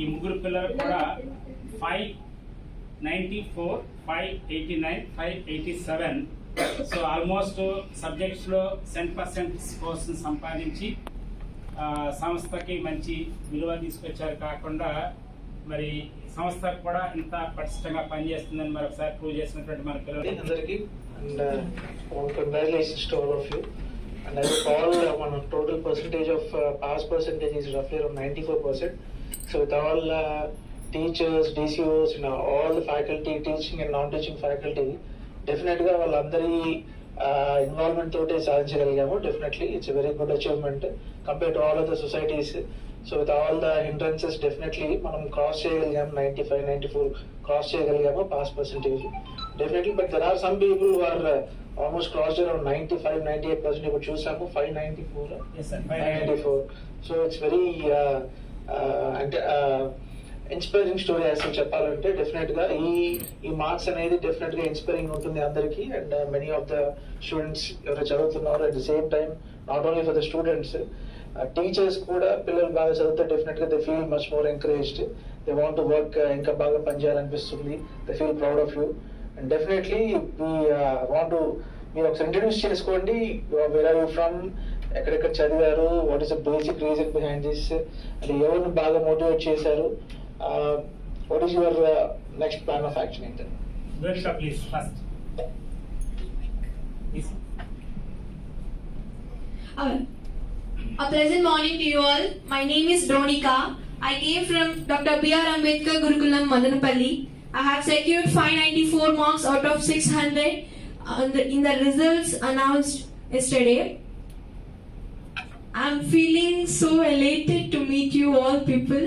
ఈ ముగ్గురు పిల్లలు కూడా 594, 589, 587. సో ఆల్మోస్ట్ సబ్జెక్ట్స్లో 10% స్కోర్స్ సంపాదించి సంస్థకి మంచి విలువ తీసుకొచ్చారు. కాకుండా మరి సంస్థకు కూడా ఇంత పటిష్టంగా పనిచేస్తుందని మరొకసారి ప్రూవ్ చేసినటువంటి మన పిల్లలందరికీ and congratulations to all of you. And as a all, total percentage of pass percentage is roughly around 94%. So with all teachers, DCOs, all the faculty, teaching and non-teaching faculty, definitely వాళ్ళందరి involvement తోటే సాధించగలిగాము. Definitely it's very good achievement compare to all other societies. So with all the hindrances definitely మనం cross చేయగలిగాము. 95, 94 cross చేయగలిగాము pass percentage definitely. But there are some people who are almost cross around 95, 98%. ఇప్పుడు చూసాము 594, 594. So it's very అంటే inspiring story అసలు చెప్పాలంటే definite గా ఈ మార్క్స్ అనేది డెఫినెట్ గా ఇన్స్పైరింగ్ ఉంటుంది అందరికి. And many of the students ఎవరు చదువుతున్నారు at the same time not only for the students, teachers కూడా పిల్లలు బాగా చదివితే డెఫినెట్ గా they feel much more encouraged. They want to work, ఇంకా బాగా పనిచేయాలనిపిస్తుంది. They feel proud of you. And definitely మీరు ఒకసారి ఇంట్రడ్యూస్ చేసుకోండి. వేర్ ఆర్ యూ ఫ్రమ్, ఎక్కడెక్కడ చదివారు, what is the basic reason behind this, అంటే ఎవరిని బాగా మోటివేట్ చేశారు, what is your next plan of action in that? Dwarsha, please, first. Please. A pleasant morning to you all. My name is Ronika. I came from Dr. B.R. Ambedkar Gurukulam, Madanapalli. I have secured 594 marks out of 600 in the results announced yesterday. I am feeling so elated to meet you all people.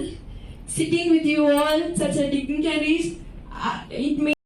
Sitting with you all, such a dignitaries, it may